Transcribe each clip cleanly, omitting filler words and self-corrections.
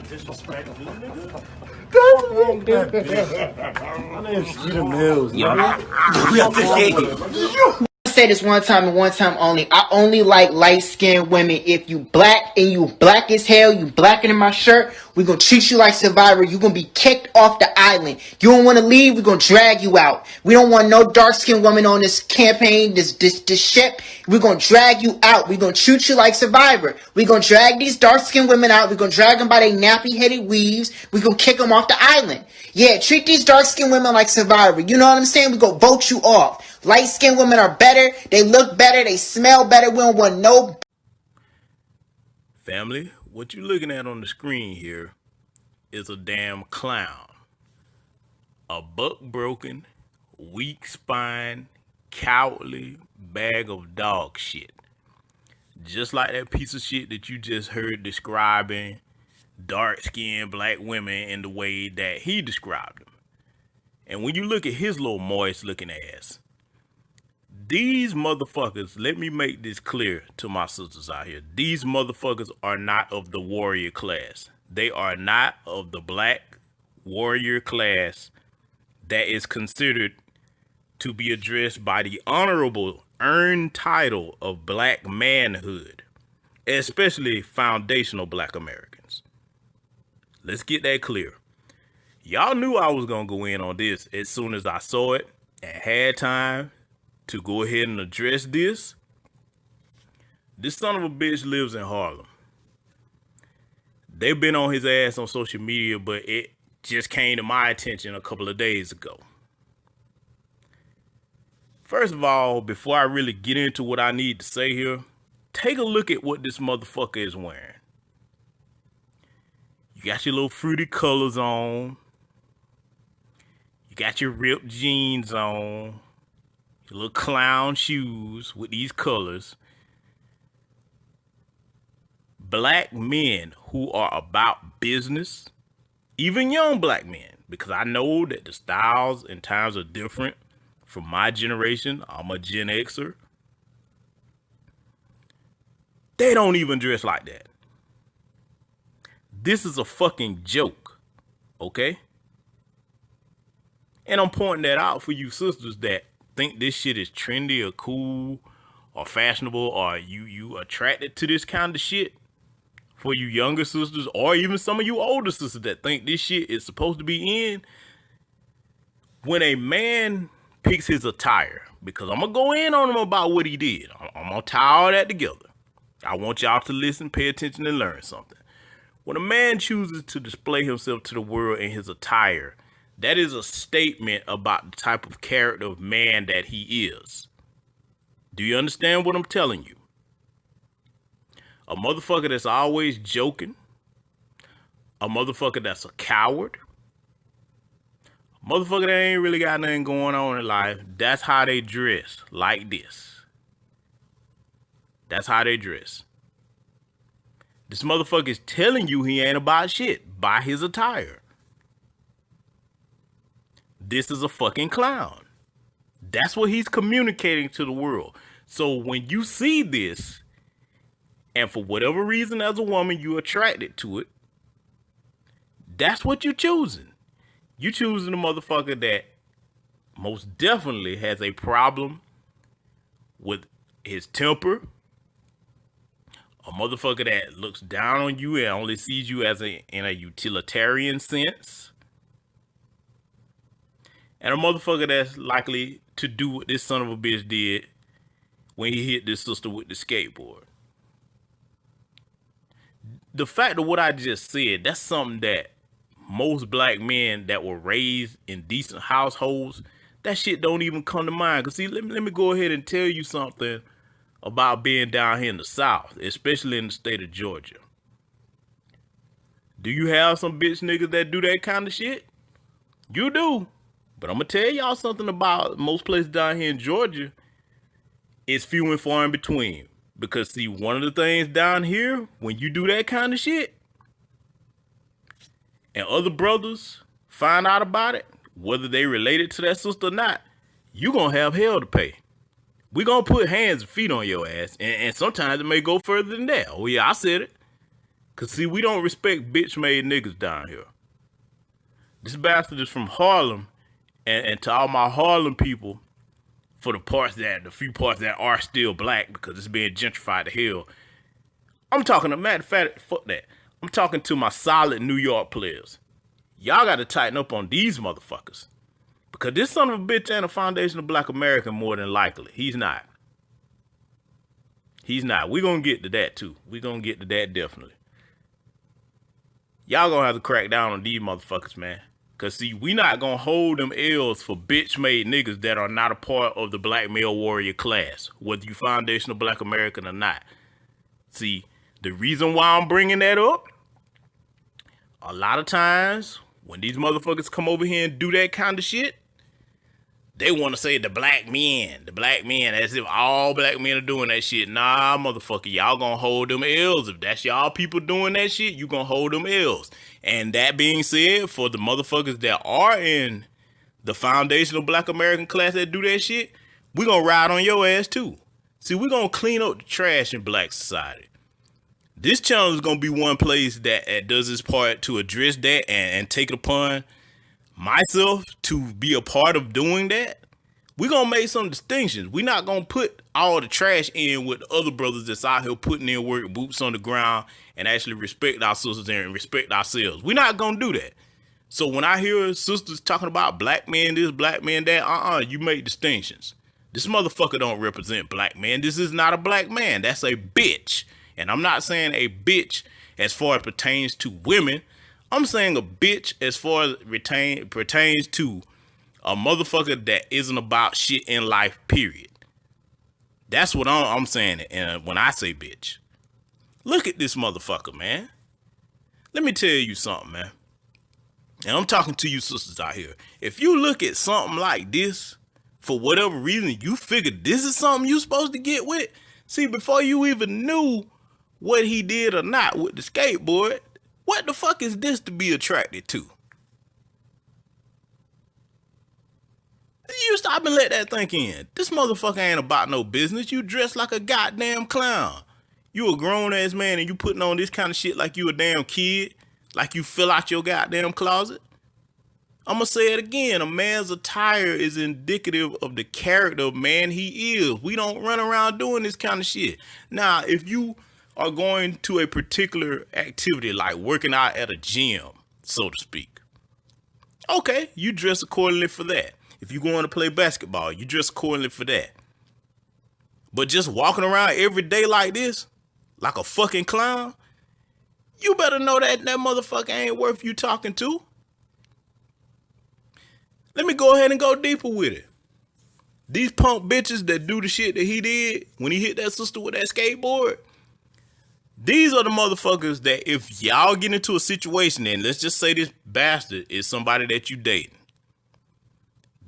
Disrespect, nigga. My name's Steven Mills, nigga. Say this one time and one time only. I only like light-skinned women. If you black and you black as hell, you blacker than my shirt, we gonna treat you like Survivor. You gonna be kicked off the island. You don't want to leave, we gonna drag you out. We don't want no dark-skinned woman on this campaign, this ship. We gonna drag you out. We gonna treat you like Survivor. We gonna drag these dark-skinned women out. We gonna drag them by their nappy-headed weaves. We gonna kick them off the island. Yeah, treat these dark-skinned women like Survivor. You know what I'm saying? We gonna vote you off. Light-skinned women are better. They look better. They smell better. We don't want no... Family, what you looking at on the screen here is a damn clown. A buck-broken, weak spine, cowardly bag of dog shit. Just like that piece of shit that you just heard describing dark-skinned black women in the way that he described them. And when you look at his little moist-looking ass, these motherfuckers, let me make this clear to my sisters out here. These motherfuckers are not of the warrior class. They are not of the black warrior class that is considered to be addressed by the honorable earned title of black manhood, especially foundational black Americans. Let's get that clear. Y'all knew I was gonna go in on this as soon as I saw it and had time to go ahead and address this. This son of a bitch lives in Harlem. They've been on his ass on social media, but it just came to my attention a couple of days ago. First of all, before I really get into what I need to say here, take a look at what this motherfucker is wearing. You got your little fruity colors on. You got your ripped jeans on. Your little clown shoes with these colors. Black men who are about business, even young black men, because I know that the styles and times are different from my generation. I'm a Gen Xer. They don't even dress like that. This is a fucking joke, okay? And I'm pointing that out for you sisters that think this shit is trendy or cool or fashionable, or you attracted to this kind of shit. For you younger sisters, or even some of you older sisters that think this shit is supposed to be in. When a man picks his attire, because I'm gonna go in on him about what he did. I'm gonna tie all that together. I want y'all to listen, pay attention, and learn something. When a man chooses to display himself to the world in his attire, that is a statement about the type of character of man that he is. Do you understand what I'm telling you? A motherfucker that's always joking. A motherfucker that's a coward. A motherfucker that ain't really got nothing going on in life. That's how they dress. Like this. That's how they dress. This motherfucker is telling you he ain't about shit by his attire. This is a fucking clown. That's what he's communicating to the world. So when you see this, and for whatever reason as a woman you attracted to it, that's what you're choosing. You choosing a motherfucker that most definitely has a problem with his temper. A motherfucker that looks down on you and only sees you as in a utilitarian sense. And a motherfucker that's likely to do what this son of a bitch did when he hit this sister with the skateboard. The fact of what I just said, that's something that most black men that were raised in decent households, that shit don't even come to mind. Because see, let me go ahead and tell you something about being down here in the South, especially in the state of Georgia. Do you have some bitch niggas that do that kind of shit? You do. But I'm going to tell y'all something about most places down here in Georgia. It's few and far in between. Because see, one of the things down here, when you do that kind of shit, and other brothers find out about it, whether they related to that sister or not, you gonna have hell to pay. We gonna put hands and feet on your ass, and sometimes it may go further than that. Oh yeah, I said it. Cause see, we don't respect bitch-made niggas down here. This bastard is from Harlem, and to all my Harlem people, for the few parts that are still black, because it's being gentrified to hell. I'm talking to matter of fact, fuck that. I'm talking to my solid New York players. Y'all gotta tighten up on these motherfuckers. Because this son of a bitch ain't a foundation of black America more than likely. He's not. He's not. We gonna get to that too. We gonna get to that definitely. Y'all gonna have to crack down on these motherfuckers, man. Cause see, we not gonna hold them L's for bitch-made niggas that are not a part of the black male warrior class, whether you foundational black American or not. See, the reason why I'm bringing that up, a lot of times when these motherfuckers come over here and do that kind of shit, they want to say the black men, as if all black men are doing that shit. Nah, motherfucker, y'all gonna hold them L's. If that's y'all people doing that shit, you gonna hold them L's. And that being said, for the motherfuckers that are in the foundational black American class that do that shit, we gonna ride on your ass too. See, we gonna clean up the trash in black society. This channel is gonna be one place that does its part to address that and take it upon myself to be a part of doing that. We're gonna make some distinctions. We're not gonna put all the trash in with other brothers that's out here putting in work, boots on the ground, and actually respect our sisters and respect ourselves. We're not gonna do that. So when I hear sisters talking about black men this, black men that, you make distinctions. This motherfucker don't represent black men. This is not a black man. That's a bitch. And I'm not saying a bitch as far as pertains to women. I'm saying a bitch as far as pertains to a motherfucker that isn't about shit in life, period. That's what I'm saying when I say bitch. Look at this motherfucker, man. Let me tell you something, man. And I'm talking to you sisters out here. If you look at something like this, for whatever reason, you figure this is something you supposed to get with. See, before you even knew what he did or not with the skateboard, what the fuck is this to be attracted to? You stop and let that think in. This motherfucker ain't about no business. You dress like a goddamn clown. You a grown ass man and you putting on this kind of shit like you a damn kid. Like you fill out your goddamn closet. I'm gonna say it again. A man's attire is indicative of the character of man he is. We don't run around doing this kind of shit. Now, if you are going to a particular activity like working out at a gym, so to speak, okay, you dress accordingly for that. If you're going to play basketball, you dress accordingly for that. But just walking around every day like this, like a fucking clown, you better know that motherfucker ain't worth you talking to. Let me go ahead and go deeper with it. These punk bitches that do the shit that he did when he hit that sister with that skateboard, these are the motherfuckers that if y'all get into a situation, and let's just say this bastard is somebody that you dating,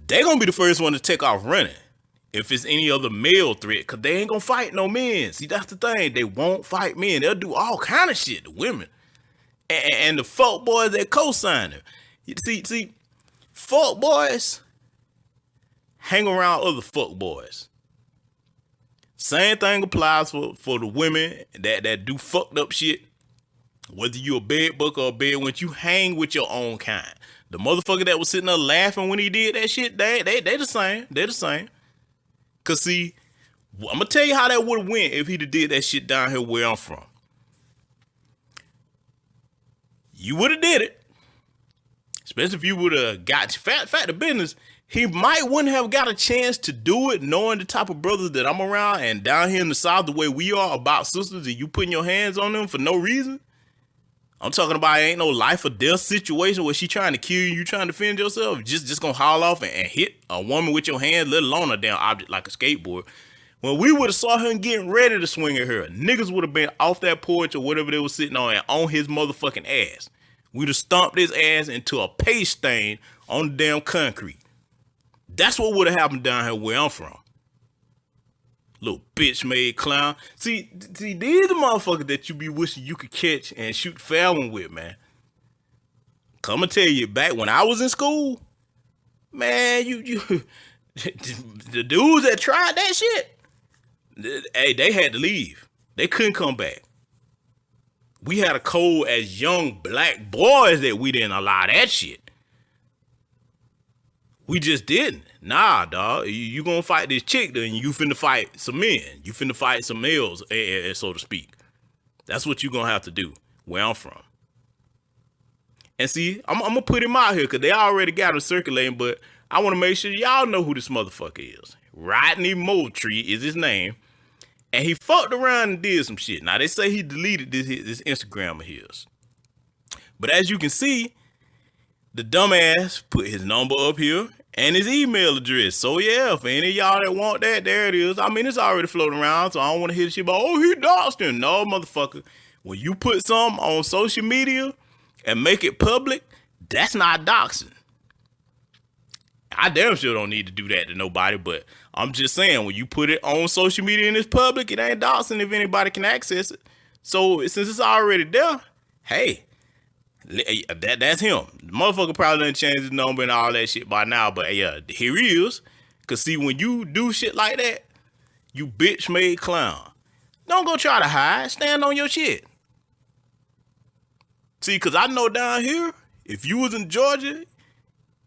they gonna be the first one to take off running if it's any other male threat, because they ain't gonna fight no men. See, that's the thing. They won't fight men. They'll do all kind of shit to women. And the fuck boys that co-sign them. See, fuck boys hang around other fuck boys. Same thing applies for the women that do fucked up shit. Whether you a bed buck or a bed wench, you hang with your own kind. The motherfucker that was sitting there laughing when he did that shit, they the same. They the same. Cause see, I'm gonna tell you how that would have went if he'd have did that shit down here where I'm from. You would have did it. Especially if you would have got fact of business. He wouldn't have got a chance to do it knowing the type of brothers that I'm around and down here in the South the way we are about sisters and you putting your hands on them for no reason. I'm talking about ain't no life or death situation where she trying to kill you, you trying to defend yourself. Just gonna haul off and hit a woman with your hand, let alone a damn object like a skateboard. When we would have saw her getting ready to swing at her, niggas would have been off that porch or whatever they was sitting on and on his motherfucking ass. We'd have stomped his ass into a paste stain on the damn concrete. That's what would have happened down here where I'm from. Little bitch made clown. See, these are the motherfuckers that you be wishing you could catch and shoot fair one with, man. Come and tell you, back when I was in school, man, you the dudes that tried that shit, Hey, they had to leave. They couldn't come back. We had a code as young black boys that we didn't allow that shit. We just didn't. Nah, dog. You gonna fight this chick, then you finna fight some men. You finna fight some males, so to speak. That's what you gonna have to do where I'm from. And see, I'm gonna put him out here because they already got him circulating, but I want to make sure y'all know who this motherfucker is. Rodney Moultrie is his name. And he fucked around and did some shit. Now, they say he deleted this Instagram of his. But as you can see, the dumbass put his number up here and his email address. So, yeah, for any of y'all that want that, there it is. I mean, it's already floating around, so I don't want to hear shit about, oh, he doxed him. No, motherfucker. When you put something on social media and make it public, that's not doxing. I damn sure don't need to do that to nobody, but I'm just saying, when you put it on social media and it's public, it ain't doxing if anybody can access it. So since it's already there, hey, that's him. The motherfucker probably done changed his number and all that shit by now, but yeah, here he is. Cause see, when you do shit like that, you bitch made clown. Don't go try to hide. Stand on your shit. See, cause I know down here, if you was in Georgia,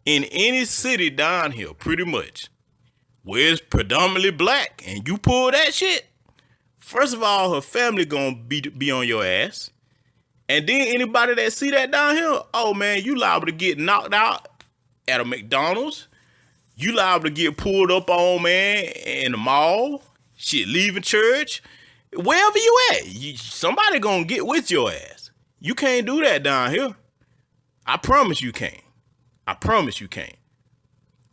in any city down here, pretty much, where it's predominantly black, and you pull that shit, first of all, her family gonna be on your ass. And then anybody that see that down here, oh man, you liable to get knocked out at a McDonald's. You liable to get pulled up on, man, in the mall. Shit, leaving church. Wherever you at, somebody gonna get with your ass. You can't do that down here. I promise you can't. I promise you can't.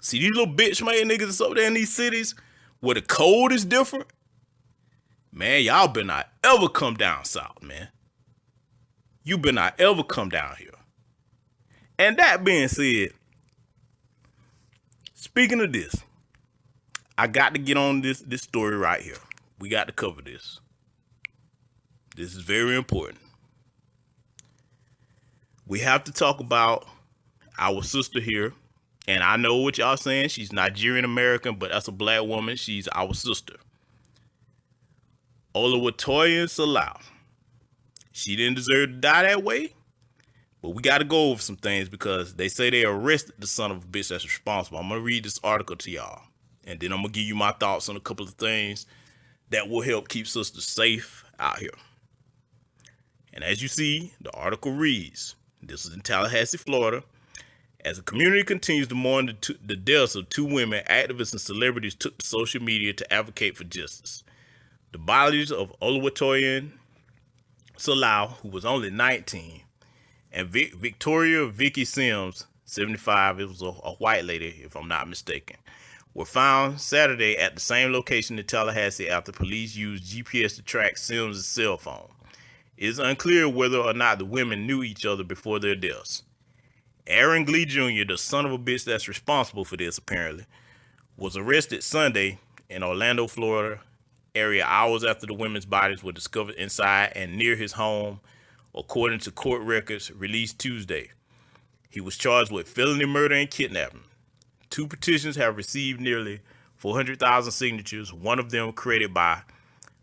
See, these little bitch made niggas that's up there in these cities where the code is different. Man, y'all better not ever come down south, man. You better not ever come down here. And that being said, speaking of this, I got to get on this story right here. We got to cover this. This is very important. We have to talk about our sister here, and I know what y'all saying. She's Nigerian American, but that's a black woman. She's our sister. Oluwatoyin Salau. She didn't deserve to die that way, but we got to go over some things because they say they arrested the son of a bitch that's responsible. I'm going to read this article to y'all, and then I'm going to give you my thoughts on a couple of things that will help keep sisters safe out here. And as you see, the article reads, this is in Tallahassee, Florida. As the community continues to mourn the deaths of two women, activists and celebrities took to social media to advocate for justice. The bodies of Oluwatoyin Salau, who was only 19, and Victoria Vicky Sims, 75, it was a white lady, if I'm not mistaken, were found Saturday at the same location in Tallahassee after police used GPS to track Sims' cell phone. It is unclear whether or not the women knew each other before their deaths. Aaron Glee Jr., the son of a bitch that's responsible for this apparently, was arrested Sunday in Orlando, Florida area hours after the women's bodies were discovered inside and near his home, according to court records released Tuesday. He was charged with felony murder and kidnapping. Two petitions have received nearly 400,000 signatures. One of them, created by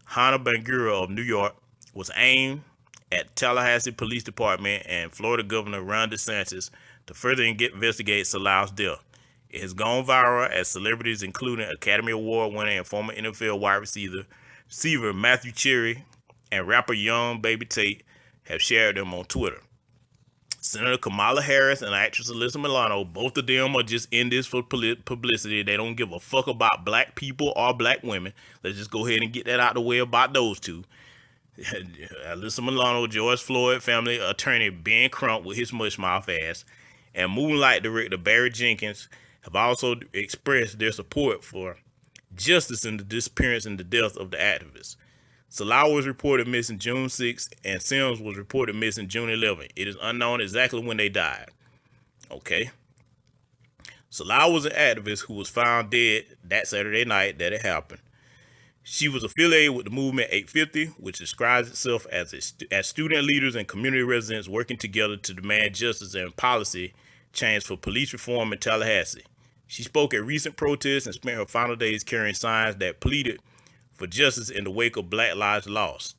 Hannah Bangura of New York, was aimed at Tallahassee Police Department and Florida Governor Ron DeSantis to further investigate Salau's death. It has gone viral as celebrities, including Academy Award winner and former NFL wide receiver Matthew Cherry and rapper Young Baby Tate, have shared them on Twitter. Senator Kamala Harris and actress Alyssa Milano, both of them are just in this for publicity. They don't give a fuck about black people or black women. Let's just go ahead and get that out of the way about those two. Alyssa Milano, George Floyd family attorney Ben Crump with his mush mouth ass, and Moonlight director Barry Jenkins have also expressed their support for justice in the disappearance and the death of the activists. Salau was reported missing June 6th and Sims was reported missing June 11th. It is unknown exactly when they died. Okay. Salau was an activist who was found dead that Saturday night that it happened. She was affiliated with the Movement 850, which describes itself as student leaders and community residents working together to demand justice and policy change for police reform in Tallahassee. She spoke at recent protests and spent her final days carrying signs that pleaded for justice in the wake of Black Lives Lost.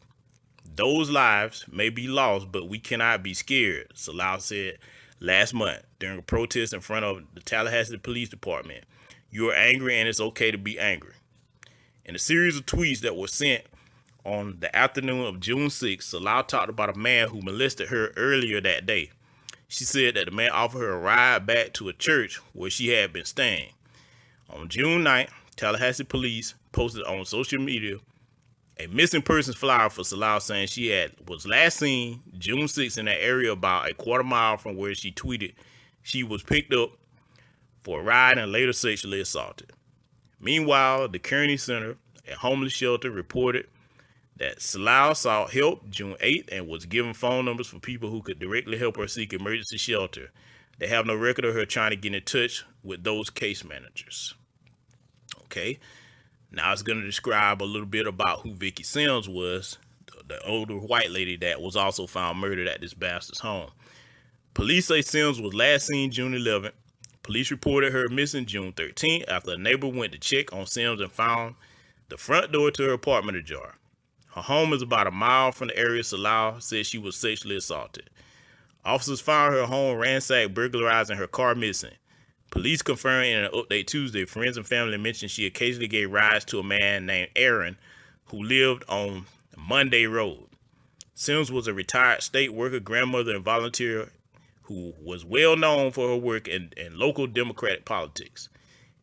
Those lives may be lost, but we cannot be scared, Salau said last month during a protest in front of the Tallahassee Police Department. You are angry and it's okay to be angry. In a series of tweets that were sent on the afternoon of June 6th, Salau talked about a man who molested her earlier that day. She said that the man offered her a ride back to a church where she had been staying. On June 9th, Tallahassee police posted on social media a missing persons flyer for Salau saying she was last seen June 6th in that area about a quarter mile from where she tweeted she was picked up for a ride and later sexually assaulted. Meanwhile, the Kearney Center, a homeless shelter, reported that Salau sought help June 8th and was given phone numbers for people who could directly help her seek emergency shelter. They have no record of her trying to get in touch with those case managers. Okay, now it's going to describe a little bit about who Vicky Sims was, the older white lady that was also found murdered at this bastard's home. Police say Sims was last seen June 11th. Police reported her missing June 13th after a neighbor went to check on Sims and found the front door to her apartment ajar. Her home is about a mile from the area Salau said she was sexually assaulted. Officers found her home ransacked, burglarizing her car missing. Police confirmed in an update Tuesday, friends and family mentioned she occasionally gave rides to a man named Aaron who lived on Monday Road. Sims was a retired state worker, grandmother, and volunteer who was well known for her work in local Democratic politics.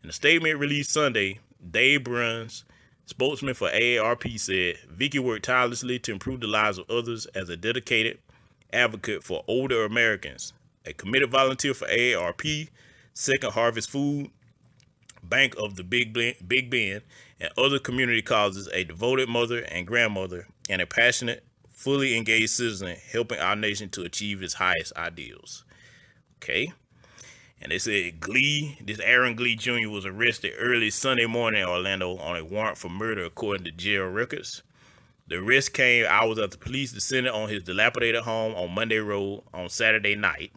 In a statement released Sunday, Dave Bruns, spokesman for AARP, said Vicky worked tirelessly to improve the lives of others as a dedicated advocate for older Americans, a committed volunteer for AARP, Second Harvest Food Bank of the Big Bend, and other community causes, a devoted mother and grandmother, and a passionate, fully engaged citizen helping our nation to achieve its highest ideals. Okay. And they said this Aaron Glee Jr. was arrested early Sunday morning in Orlando on a warrant for murder, according to jail records. The arrest came hours after police descended on his dilapidated home on Monday Road on Saturday night.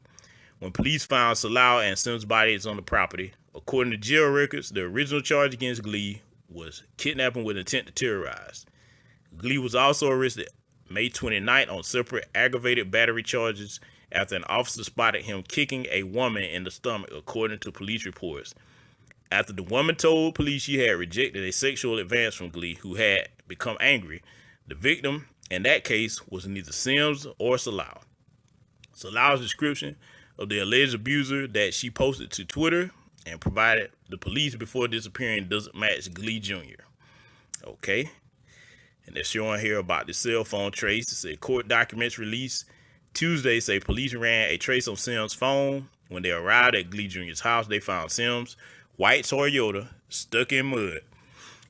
When police found Salau and Sims' bodies on the property, according to jail records, the original charge against Glee was kidnapping with intent to terrorize. Glee was also arrested May 29th on separate aggravated battery charges after an officer spotted him kicking a woman in the stomach, according to police reports. After the woman told police she had rejected a sexual advance from Glee, who had become angry, the victim in that case was neither Sims or Salau. Salau's description of the alleged abuser that she posted to Twitter and provided the police before disappearing doesn't match Glee Jr. Okay. And they're showing here about the cell phone trace. It said court documents released Tuesday say police ran a trace on Sims' phone. When they arrived at Glee Jr.'s house, they found Sims' white Toyota stuck in mud.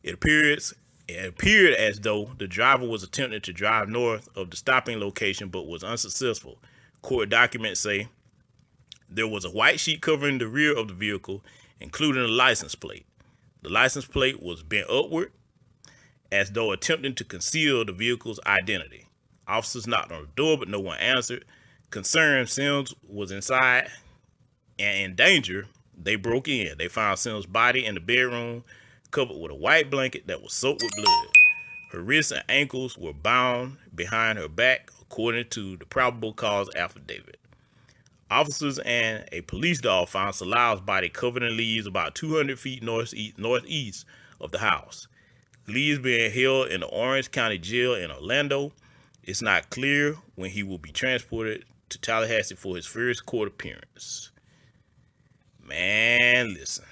It appeared as though the driver was attempting to drive north of the stopping location but was unsuccessful. Court documents say there was a white sheet covering the rear of the vehicle, including a license plate. The license plate was bent upward, as though attempting to conceal the vehicle's identity. Officers knocked on the door, but no one answered. Concerned Sims was inside and in danger, they broke in. They found Sims' body in the bedroom, covered with a white blanket that was soaked with blood. Her wrists and ankles were bound behind her back, according to the probable cause affidavit. Officers and a police dog found Salau's body covered in leaves about 200 feet northeast of the house. Glee is being held in the Orange County Jail in Orlando. It's not clear when he will be transported to Tallahassee for his first court appearance. Man, listen.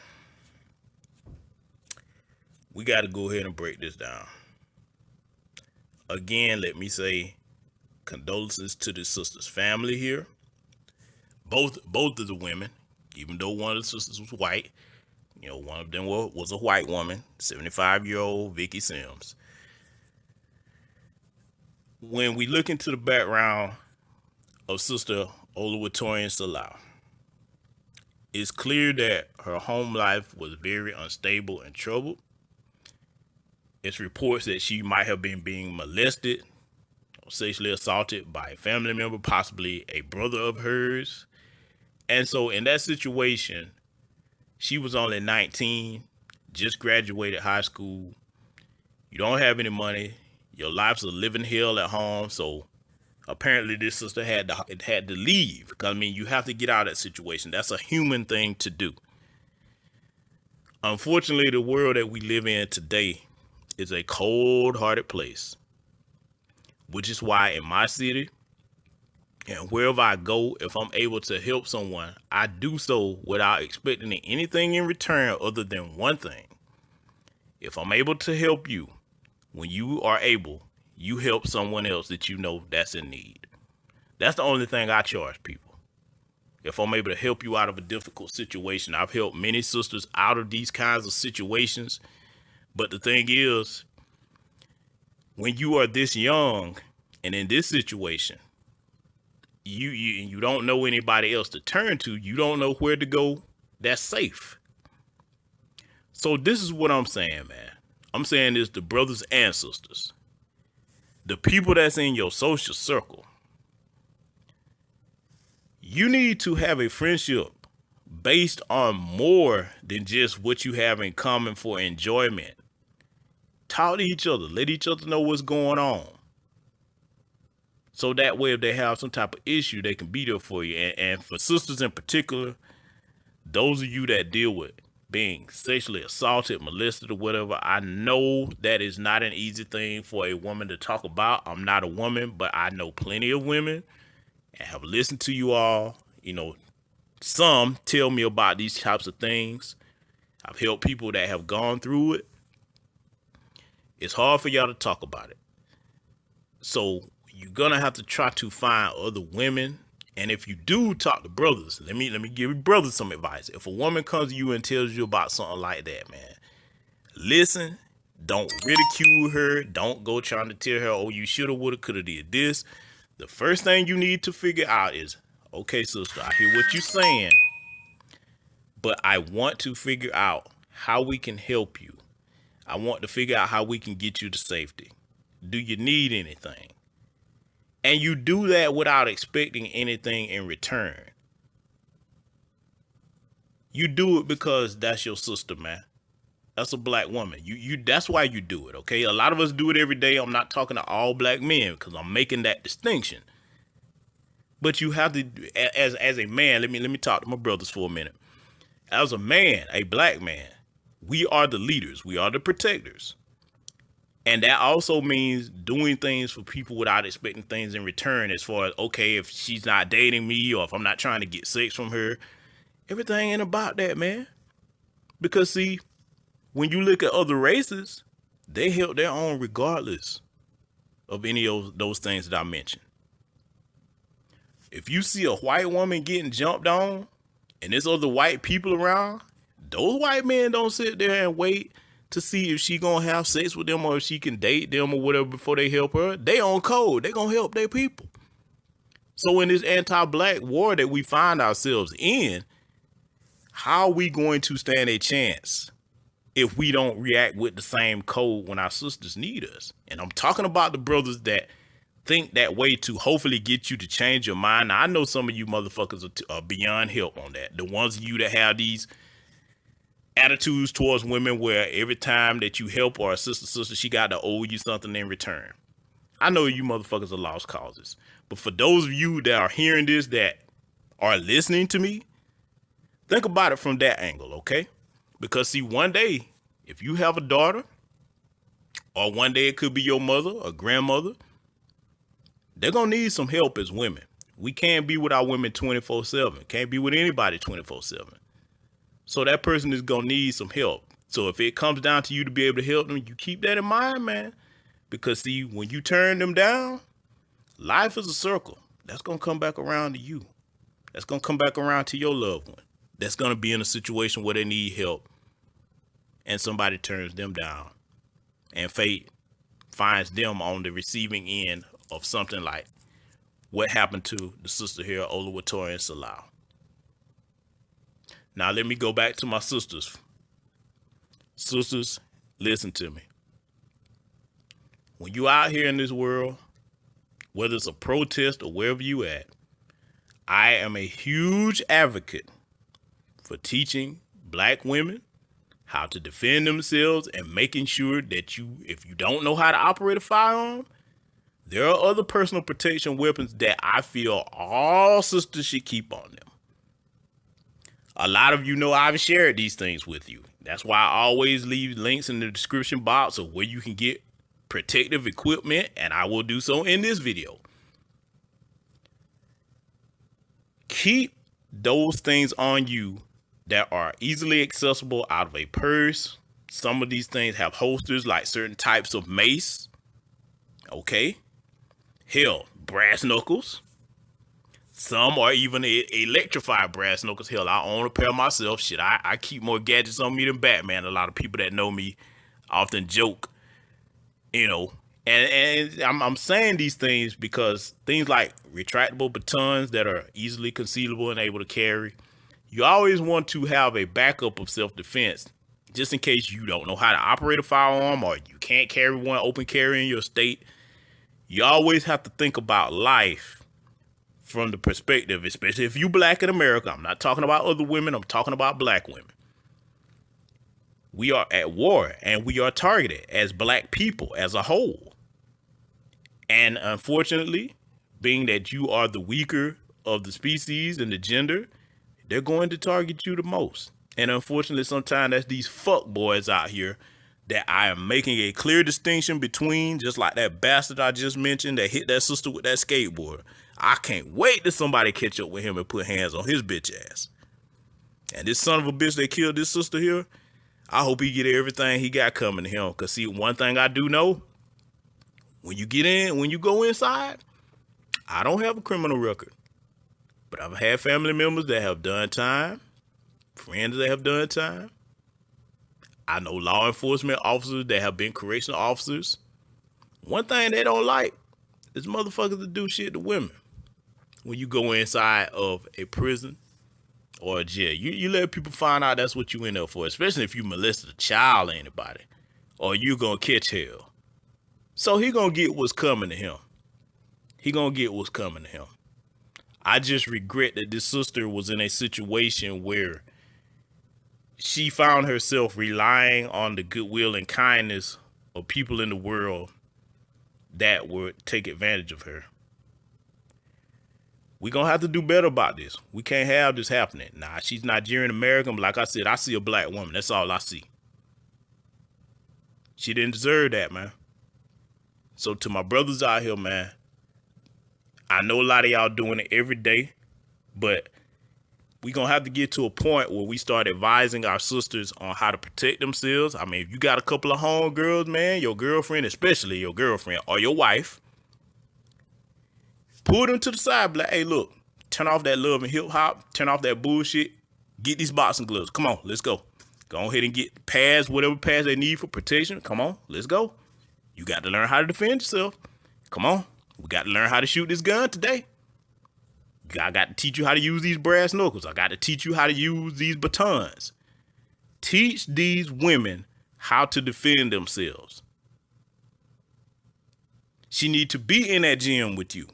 We got to go ahead and break this down. Again, let me say condolences to the sister's family here. Both of the women, even though one of the sisters was white, one of them was a white woman, 75-year-old Vicky Sims. When we look into the background of Sister Oluwatorian Salau, it's clear that her home life was very unstable and troubled. It's reports that she might have been being molested or sexually assaulted by a family member, possibly a brother of hers. And so in that situation, she was only 19, just graduated high school. You don't have any money. Your life's a living hell at home. So apparently this sister had to leave. Because, I mean, you have to get out of that situation. That's a human thing to do. Unfortunately, the world that we live in today is a cold-hearted place. Which is why in my city and wherever I go, if I'm able to help someone, I do so without expecting anything in return other than one thing. If I'm able to help you, when you are able, you help someone else that you know that's in need. That's the only thing I charge people. If I'm able to help you out of a difficult situation, I've helped many sisters out of these kinds of situations. But the thing is, when you are this young and in this situation, you don't know anybody else to turn to. You don't know where to go that's safe. So this is what I'm saying, man. I'm saying this to brothers and sisters. The people that's in your social circle. You need to have a friendship based on more than just what you have in common for enjoyment. Talk to each other. Let each other know what's going on. So that way, if they have some type of issue, they can be there for you. And for sisters in particular, those of you that deal with being sexually assaulted, molested, or whatever, I know that is not an easy thing for a woman to talk about. I'm not a woman, but I know plenty of women and have listened to you all. You know, some tell me about these types of things. I've helped people that have gone through it. It's hard for y'all to talk about it. So you're gonna have to try to find other women. And if you do talk to brothers, let me give you brothers some advice. If a woman comes to you and tells you about something like that, man, listen. Don't ridicule her. Don't go trying to tell her, oh, you shoulda, woulda, coulda did this. The first thing you need to figure out is, okay, sister, I hear what you're saying, but I want to figure out how we can help you. I want to figure out how we can get you to safety. Do you need anything? And you do that without expecting anything in return. You do it because that's your sister, man. That's a black woman. That's why you do it, okay? A lot of us do it every day. I'm not talking to all black men because I'm making that distinction. But you have to, as a man, let me talk to my brothers for a minute. As a man, a black man, we are the leaders. We are the protectors. And that also means doing things for people without expecting things in return, as far as, okay, if she's not dating me or if I'm not trying to get sex from her, everything ain't about that, man. Because see, when you look at other races, they help their own regardless of any of those things that I mentioned. If you see a white woman getting jumped on and there's other white people around, those white men don't sit there and wait to see if she gonna have sex with them or if she can date them or whatever before they help her. They on code. They gonna help their people. So in this anti-black war that we find ourselves in, how are we going to stand a chance if we don't react with the same code when our sisters need us? And I'm talking about the brothers that think that way to hopefully get you to change your mind. Now, I know some of you motherfuckers are beyond help on that. The ones of you that have these attitudes towards women where every time that you help or a sister, she got to owe you something in return. I know you motherfuckers are lost causes. But for those of you that are hearing this, that are listening to me, think about it from that angle, okay? Because see, one day, if you have a daughter, or one day it could be your mother or grandmother, they're going to need some help as women. We can't be with our women 24/7. Can't be with anybody 24/7. So that person is going to need some help. So if it comes down to you to be able to help them, you keep that in mind, man. Because see, when you turn them down, life is a circle. That's going to come back around to you. That's going to come back around to your loved one. That's going to be in a situation where they need help and somebody turns them down. And fate finds them on the receiving end of something like what happened to the sister here, Oluwatoyin and Salau. Now, let me go back to my sisters. Sisters, listen to me. When you out here in this world, whether it's a protest or wherever you at, I am a huge advocate for teaching black women how to defend themselves, and making sure that if you don't know how to operate a firearm, there are other personal protection weapons that I feel all sisters should keep on them. A lot of you know I've shared these things with you. That's why I always leave links in the description box of where you can get protective equipment, and I will do so in this video. Keep those things on you that are easily accessible out of a purse. Some of these things have holsters, like certain types of mace. Okay. Hell, brass knuckles. Some are even electrified brass knuckles. Hell, I own a pair myself. Shit, I keep more gadgets on me than Batman. A lot of people that know me often joke, you know. And I'm saying these things because things like retractable batons that are easily concealable and able to carry, you always want to have a backup of self-defense just in case you don't know how to operate a firearm or you can't carry one open carry in your state. You always have to think about life from the perspective, especially if you black in America. I'm not talking about other women. I'm talking about black women. We are at war and we are targeted as black people as a whole. And unfortunately, being that you are the weaker of the species and the gender, they're going to target you the most. And unfortunately, sometimes that's these fuck boys out here that I am making a clear distinction between, just like that bastard I just mentioned that hit that sister with that skateboard. I can't wait till somebody catch up with him and put hands on his bitch ass. And this son of a bitch that killed this sister here, I hope he get everything he got coming to him. Because see, one thing I do know, when you go inside, I don't have a criminal record. But I've had family members that have done time, friends that have done time. I know law enforcement officers that have been correctional officers. One thing they don't like is motherfuckers that do shit to women. When you go inside of a prison or a jail, you let people find out that's what you in there for, especially if you molested a child or anybody, or you gonna catch hell. So he gonna get what's coming to him. I just regret that this sister was in a situation where she found herself relying on the goodwill and kindness of people in the world that would take advantage of her. We're going to have to do better about this. We can't have this happening. Nah, she's Nigerian American, but like I said, I see a black woman. That's all I see. She didn't deserve that, man. So to my brothers out here, man, I know a lot of y'all doing it every day, but we going to have to get to a point where we start advising our sisters on how to protect themselves. I mean, if you got a couple of homegirls, man, your girlfriend, especially your girlfriend or your wife, pull them to the side, be like, hey, look, turn off that love and hip hop, turn off that bullshit, get these boxing gloves. Come on, let's go. Go ahead and get pads, whatever pads they need for protection. Come on, let's go. You got to learn how to defend yourself. Come on, we got to learn how to shoot this gun today. I got to teach you how to use these brass knuckles. I got to teach you how to use these batons. Teach these women how to defend themselves. She need to be in that gym with you,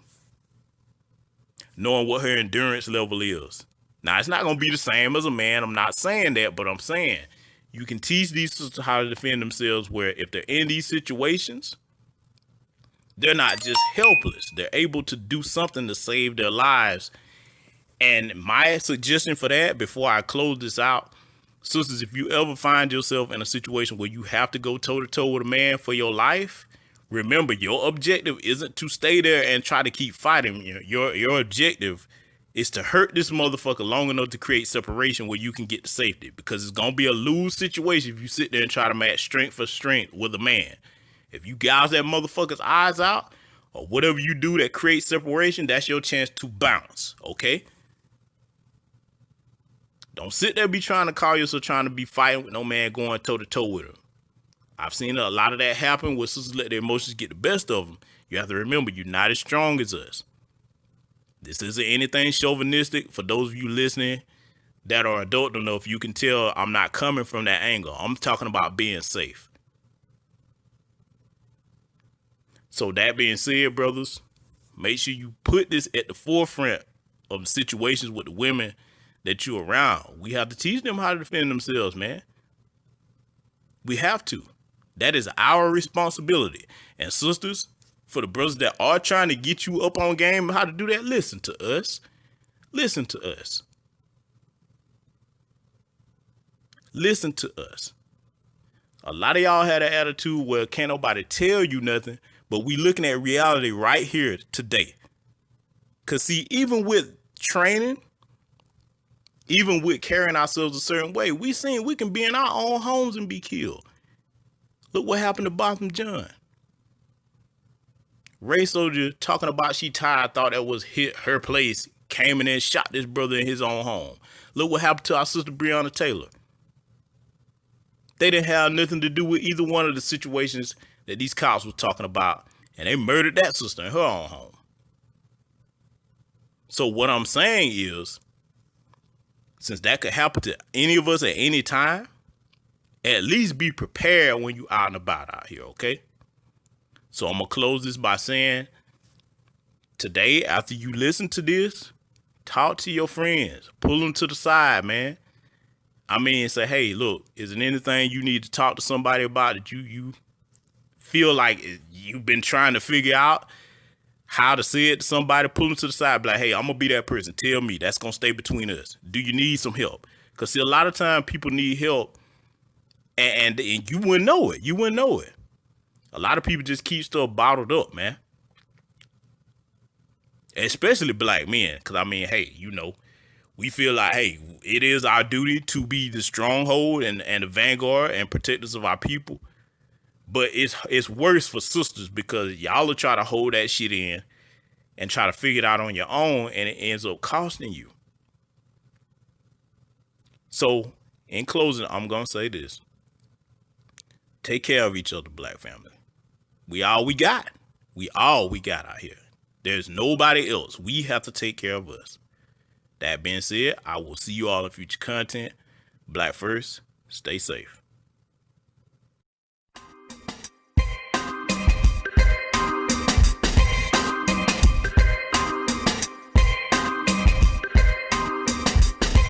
knowing what her endurance level is. Now, it's not going to be the same as a man. I'm not saying that, but I'm saying you can teach these sisters how to defend themselves where if they're in these situations, they're not just helpless. They're able to do something to save their lives. And my suggestion for that, before I close this out, sisters, if you ever find yourself in a situation where you have to go toe-to-toe with a man for your life, remember, your objective isn't to stay there and try to keep fighting. Your objective is to hurt this motherfucker long enough to create separation where you can get to safety. Because it's going to be a lose situation if you sit there and try to match strength for strength with a man. If you gouge that motherfucker's eyes out or whatever you do that creates separation, that's your chance to bounce, okay? Don't sit there be trying to call yourself trying to be fighting with no man going toe-to-toe with her. I've seen a lot of that happen where sisters let their emotions get the best of them. You have to remember, you're not as strong as us. This isn't anything chauvinistic. For those of you listening that are adult enough, you can tell I'm not coming from that angle. I'm talking about being safe. So that being said, brothers, make sure you put this at the forefront of situations with the women that you're around. We have to teach them how to defend themselves, man. We have to. That is our responsibility. And sisters, for the brothers that are trying to get you up on game how to do that, listen to us. Listen to us. Listen to us. A lot of y'all had an attitude where can't nobody tell you nothing, but we looking at reality right here today. Cause see, even with training, even with carrying ourselves a certain way, we seen we can be in our own homes and be killed. Look what happened to Botham John. Ray Soldier talking about she tired, thought that was her place, came in and shot this brother in his own home. Look what happened to our sister Breonna Taylor. They didn't have nothing to do with either one of the situations that these cops were talking about, and they murdered that sister in her own home. So what I'm saying is, since that could happen to any of us at any time, at least be prepared when you out and about out here, okay? So I'm going to close this by saying, today, after you listen to this, talk to your friends. Pull them to the side, man. I mean, say, hey, look, is there anything you need to talk to somebody about that you feel like you've been trying to figure out how to say it to somebody? Pull them to the side, be like, hey, I'm going to be that person. Tell me. That's going to stay between us. Do you need some help? Because, see, a lot of times people need help, and you wouldn't know it. You wouldn't know it. A lot of people just keep stuff bottled up, man. Especially black men. Because, I mean, hey, you know, we feel like, hey, it is our duty to be the stronghold and the vanguard and protectors of our people. But it's worse for sisters because y'all will try to hold that shit in and try to figure it out on your own, and it ends up costing you. So, in closing, I'm going to say this. Take care of each other, black family. We all we got. We all we got out here. There's nobody else. We have to take care of us. That being said, I will see you all in future content. Black first, stay safe.